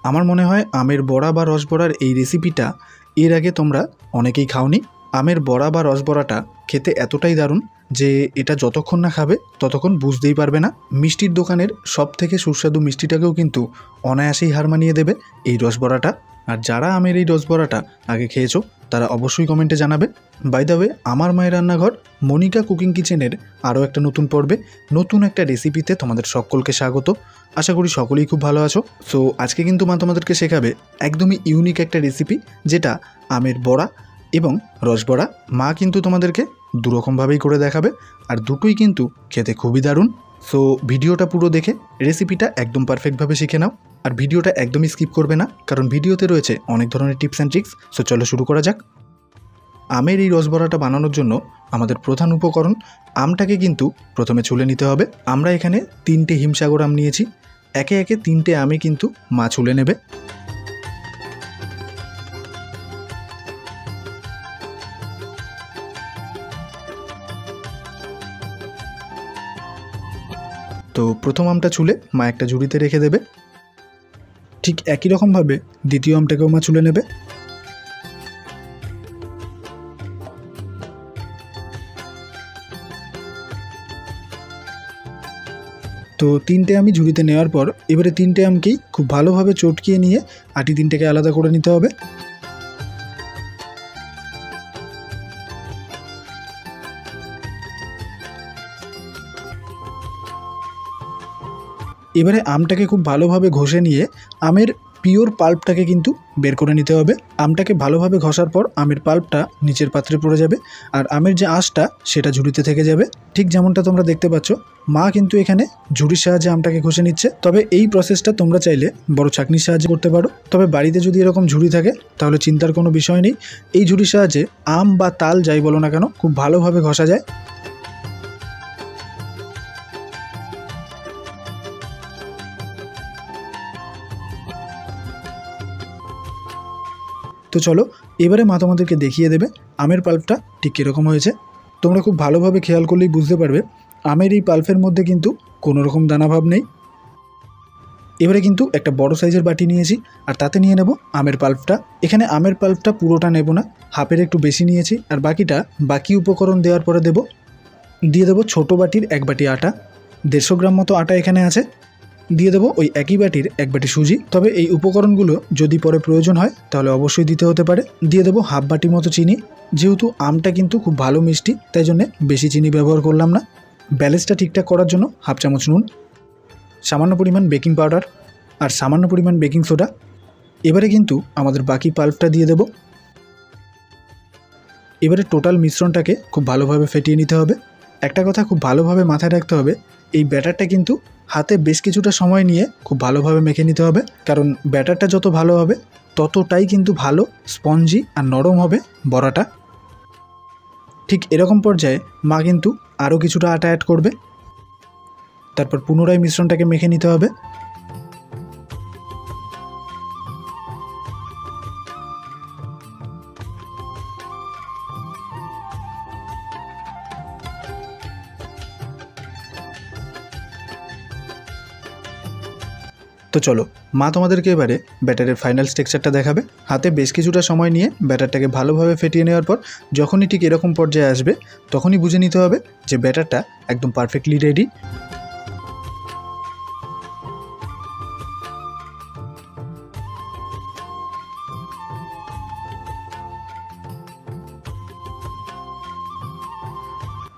আমার মনে হয় আমের বড়া বা রসবড়ার এই রেসিপিটা এর আগে তোমরা অনেকেই খাওনি। আমের বড়া বা রসবড়াটা খেতে এতটাই দারুণ যে এটা যতক্ষণ না খাবে ততক্ষণ বুঝতেই পারবে না। মিষ্টির দোকানের সব থেকে সুস্বাদু মিষ্টিটাকেও কিন্তু অনায়াসেই হার মানিয়ে দেবে এই রসবড়াটা। আর যারা আমের এই রসবড়াটা আগে খেয়েছো তারা অবশ্যই কমেন্টে জানাবে। বাই দ্য ওয়ে, আমার মায়ের রান্নাঘর মনিকা কুকিং কিচেনের আরও একটা নতুন পর্বে নতুন একটা রেসিপিতে তোমাদের সকলকে স্বাগত। আশা করি সকলেই খুব ভালো আছো। সো আজকে কিন্তু মা তোমাদেরকে শেখাবে একদমই ইউনিক একটা রেসিপি, যেটা আমের বড়া এবং রসবড়া। মা কিন্তু তোমাদেরকে দুরকমভাবেই করে দেখাবে, আর দুটোই কিন্তু খেতে খুবই দারুণ। সো ভিডিওটা পুরো দেখে রেসিপিটা একদম পারফেক্টভাবে শিখে নাও, আর ভিডিওটা একদমই স্কিপ করবে না, কারণ ভিডিওতে রয়েছে অনেক ধরনের টিপস অ্যান্ড ট্রিক্স। সো চলো শুরু করা যাক। আমের এই রসবড়াটা বানানোর জন্য আমাদের প্রধান উপকরণ আমটাকে কিন্তু প্রথমে ছুলে নিতে হবে। আমরা এখানে 3টে হিমসাগর আম নিয়েছি। একে একে 3টে আমে কিন্তু মা ছুলে নেবে। তো প্রথম আমটা ছুলে মা একটা ঝুড়িতে রেখে দেবে। ঠিক একই রকমভাবে দ্বিতীয় আমটাকেও মা ছুলে নেবে। তো 3টে আমি ঝুড়িতে নেওয়ার পর এবারে 3টে আমকেই খুব ভালোভাবে চটকিয়ে নিয়ে আটি 3টেকে আলাদা করে নিতে হবে। এবারে আমটাকে খুব ভালোভাবে ঘষে নিয়ে আমের পিওর পাল্পটাকে কিন্তু বের করে নিতে হবে। আমটাকে ভালোভাবে ঘষার পর আমের পাল্পটা নিচের পাত্রে পড়ে যাবে, আর আমের যে আঁশটা সেটা ঝুড়িতে থেকে যাবে। ঠিক যেমনটা তোমরা দেখতে পাচ্ছ, মা কিন্তু এখানে ঝুড়ির সাহায্যে আমটাকে ঘষে নিচ্ছে। তবে এই প্রসেসটা তোমরা চাইলে বড় ছাঁকনির সাহায্যে করতে পারো। তবে বাড়িতে যদি এরকম ঝুড়ি থাকে তাহলে চিন্তার কোনো বিষয় নেই। এই ঝুড়ির সাহায্যে আম বা তাল যাই বলো না কেন খুব ভালোভাবে ঘষা যায়। তো চলো এবারে মা তোমাদেরকে দেখিয়ে দেবে আমের পাল্পটা ঠিক কীরকম হয়েছে। তোমরা খুব ভালোভাবে খেয়াল করলেই বুঝতে পারবে আমের এই পাল্পের মধ্যে কিন্তু কোনো রকম দানাভাব নেই। এবারে কিন্তু একটা বড় সাইজের বাটি নিয়েছি, আর তাতে নিয়ে নেব আমের পাল্পটা। এখানে আমের পাল্পটা পুরোটা নেব না, হাফের একটু বেশি নিয়েছি, আর বাকি উপকরণ দেওয়ার পরে দিয়ে দেবো ছোটো বাটির 1 বাটি আটা। 150 গ্রাম মতো আটা এখানে আছে। দিয়ে দেবো ওই একই বাটির 1 বাটি সুজি। তবে এই উপকরণগুলো যদি পরে প্রয়োজন হয় তাহলে অবশ্যই দিতে হতে পারে। দিয়ে দেবো হাফ বাটি মতো চিনি। যেহেতু আমটা কিন্তু খুব ভালো মিষ্টি, তাই জন্যে বেশি চিনি ব্যবহার করলাম না। ব্যালেন্সটা ঠিকঠাক করার জন্য হাফ চামচ নুন, সামান্য পরিমাণ বেকিং পাউডার, আর সামান্য পরিমাণ বেকিং সোডা। এবারে কিন্তু আমাদের বাকি পাল্পটা দিয়ে দেব। এবারে টোটাল মিশ্রণটাকে খুব ভালোভাবে ফেটিয়ে নিতে হবে। একটা কথা খুব ভালোভাবে মাথায় রাখতে হবে, এই ব্যাটারটা কিন্তু হাতে বেশ কিছুটা সময় নিয়ে খুব ভালোভাবে মেখে নিতে হবে, কারণ ব্যাটারটা যত ভালো হবে ততটাই কিন্তু ভালো স্পঞ্জি আর নরম হবে বড়াটা। ঠিক এরকম পর্যায়ে মা কিন্তু আরও কিছুটা আটা অ্যাড করবে। তারপর পুনরায় মিশ্রণটাকে মেখে নিতে হবে। তো চলো মা তোমাদেরকে এবারে ব্যাটারের ফাইনাল স্ট্রাকচারটা দেখাবে। হাতে বেশ কিছুটা সময় নিয়ে ব্যাটারটাকে ভালোভাবে ফেটিয়ে নেওয়ার পর যখনই ঠিক এরকম পর্যায়ে আসবে তখনই বুঝে নিতে হবে যে ব্যাটারটা একদম পারফেক্টলি রেডি।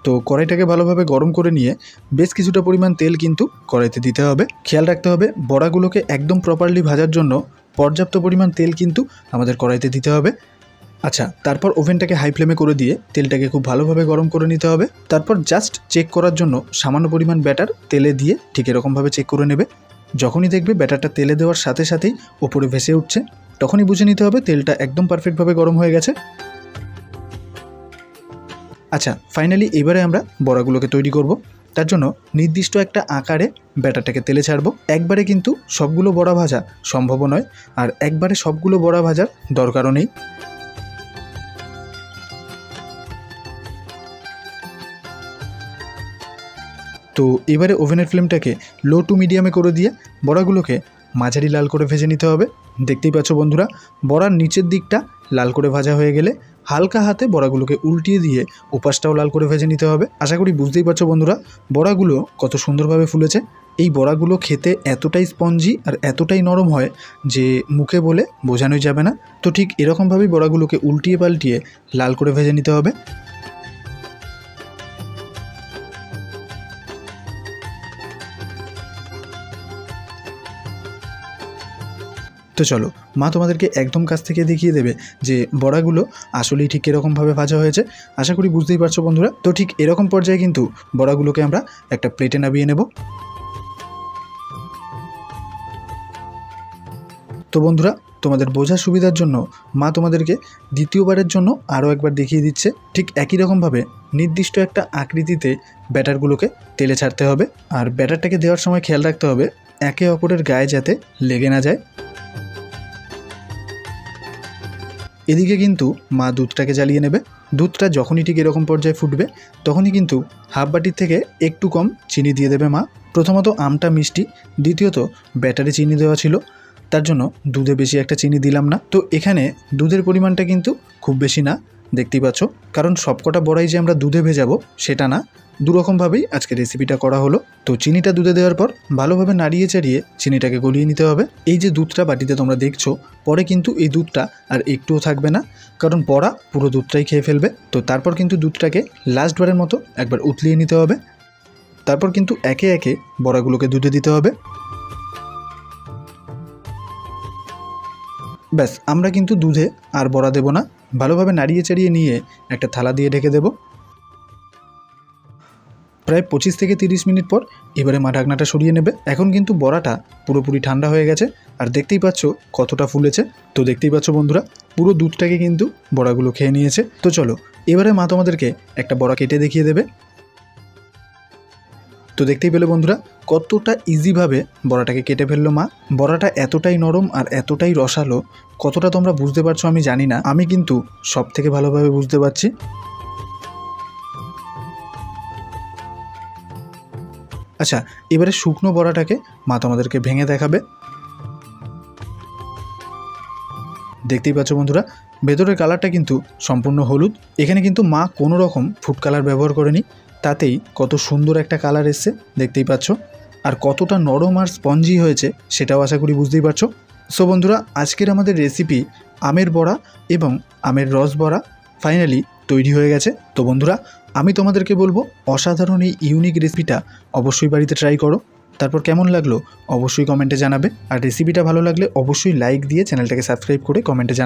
তো কড়াইটাকে ভালোভাবে গরম করে নিয়ে বেশ কিছুটা পরিমাণ তেল কিন্তু কড়াইতে দিতে হবে। খেয়াল রাখতে হবে বড়াগুলোকে একদম প্রপারলি ভাজার জন্য পর্যাপ্ত পরিমাণ তেল কিন্তু আমাদের কড়াইতে দিতে হবে। আচ্ছা, তারপর ওভেনটাকে হাই ফ্লেমে করে দিয়ে তেলটাকে খুব ভালোভাবে গরম করে নিতে হবে। তারপর জাস্ট চেক করার জন্য সামান্য পরিমাণ ব্যাটার তেলে দিয়ে ঠিক এরকমভাবে চেক করে নেবে। যখনই দেখবে ব্যাটারটা তেলে দেওয়ার সাথে সাথেই ওপরে ভেসে উঠছে, তখনই বুঝে নিতে হবে তেলটা একদম পারফেক্টভাবে গরম হয়ে গেছে। আচ্ছা, ফাইনালি এবারে আমরা বড়াগুলোকে তৈরি করব। তার জন্য নির্দিষ্ট একটা আকারে ব্যাটারটাকে তেলে ছাড়বো। একবারে কিন্তু সবগুলো বড়া ভাজা সম্ভব নয়, আর একবারে সবগুলো বড়া ভাজার দরকারও নেই। তো এবারে ওভেনের ফ্লেমটাকে লো টু মিডিয়ামে করে দিয়ে বড়াগুলোকে মাঝারি লাল করে ভেজে নিতে হবে। দেখতেই পাচ্ছ বন্ধুরা, বড়ার নিচের দিকটা লাল করে ভাজা হয়ে গেলে হালকা হাতে বড়াগুলোকে উল্টিয়ে দিয়ে ওপাশটাও লাল করে ভেজে নিতে হবে। আশা করি বুঝতেই পারছো বন্ধুরা বড়াগুলো কত সুন্দরভাবে ফুলেছে। এই বড়াগুলো খেতে এতটাই স্পঞ্জি আর এতটাই নরম হয় যে মুখে বলে বোঝানোই যাবে না। তো ঠিক এরকমভাবেই বড়াগুলোকে উল্টিয়ে পাল্টিয়ে লাল করে ভেজে নিতে হবে। তো চলো, মা তোমাদেরকে একদম কাছ থেকে দেখিয়ে দেবে যে বড়াগুলো আসলেই ঠিক এরকমভাবে ভাজা হয়েছে। আশা করি বুঝতেই পারছো বন্ধুরা। তো ঠিক এরকম পর্যায়ে কিন্তু বড়াগুলোকে আমরা একটা প্লেটে নামিয়ে নেব। তো বন্ধুরা, তোমাদের বোঝার সুবিধার জন্য মা তোমাদেরকে দ্বিতীয়বারের জন্য আরও একবার দেখিয়ে দিচ্ছে। ঠিক একই রকমভাবে নির্দিষ্ট একটা আকৃতিতে ব্যাটারগুলোকে তেলে ছাড়তে হবে। আর ব্যাটারটাকে দেওয়ার সময় খেয়াল রাখতে হবে একে অপরের গায়ে যাতে লেগে না যায়। এদিকে কিন্তু মা দুধটাকে জ্বালিয়ে নেবে। দুধটা যখনই ঠিক এরকম পর্যায়ে ফুটবে তখনই কিন্তু হাফ বাটির থেকে একটু কম চিনি দিয়ে দেবে মা। প্রথমত আমটা মিষ্টি, দ্বিতীয়ত ব্যাটারে চিনি দেওয়া ছিল, তার জন্য দুধে বেশি একটা চিনি দিলাম না। তো এখানে দুধের পরিমাণটা কিন্তু খুব বেশি না, দেখতেই পাচ্ছ, কারণ সবকটা বড়াই যে আমরা দুধে ভেজাবো সেটা না, দুরকমভাবেই আজকে রেসিপিটা করা হলো। তো চিনিটা দুধে দেওয়ার পর ভালোভাবে নাড়িয়ে চাড়িয়ে চিনিটাকে গলিয়ে নিতে হবে। এই যে দুধটা বাটিতে তোমরা দেখছো, পরে কিন্তু এই দুধটা আর একটুও থাকবে না, কারণ বড়া পুরো দুধটাই খেয়ে ফেলবে। তো তারপর কিন্তু দুধটাকে লাস্টবারের মতো একবার উতলিয়ে নিতে হবে। তারপর কিন্তু একে একে বড়াগুলোকে দুধে দিতে হবে। ব্যাস, আমরা কিন্তু দুধে আর বড়া দেব না, ভালোভাবে নাড়িয়ে চাড়িয়ে নিয়ে একটা থালা দিয়ে ঢেকে দেব। প্রায় 25 থেকে 30 মিনিট পর এবারে মা ঢাকনাটা সরিয়ে নেবে। এখন কিন্তু বড়াটা পুরোপুরি ঠান্ডা হয়ে গেছে আর দেখতেই পাচ্ছ কতটা ফুলেছে। তো দেখতেই পাচ্ছ বন্ধুরা, পুরো দুধটাকে কিন্তু বড়াগুলো খেয়ে নিয়েছে। তো চলো, এবারে মা তোমাদেরকে একটা বড়া কেটে দেখিয়ে দেবে। তো দেখতেই পেলে বন্ধুরা কতটা ইজিভাবে বড়াটাকে কেটে ফেললো মা। বড়াটা এতটাই নরম আর এতটাই রসালো, কতটা তোমরা বুঝতে পারছো আমি জানি না, আমি কিন্তু সব থেকে ভালোভাবে বুঝতে পারছি। আচ্ছা, এবারে শুকনো বড়াটাকে মা তোমাদেরকে ভেঙে দেখাবে। দেখতেই পাচ্ছ বন্ধুরা, ভেতরের কালারটা কিন্তু সম্পূর্ণ হলুদ। এখানে কিন্তু মা কোনো রকম ফুড কালার ব্যবহার করেনি, তাতেই কত সুন্দর একটা কালার এসছে দেখতেই পাচ্ছ। আর কতটা নরম আর স্পঞ্জি হয়েছে সেটাও আশা করি বুঝতেই পারছো। সো বন্ধুরা, আজকের আমাদের রেসিপি আমের বড়া এবং আমের রস বড়া ফাইনালি তৈরি হয়ে গেছে। তো বন্ধুরা, আমি তোমাদেরকে বলবো অসাধারণ এই ইউনিক রেসিপিটা অবশ্যই বাড়িতে ট্রাই করো। তারপর কেমন লাগলো অবশ্যই কমেন্টে জানাবে। আর রেসিপিটা ভালো লাগলে অবশ্যই লাইক দিয়ে চ্যানেলটাকে সাবস্ক্রাইব করে কমেন্টে জানাবে।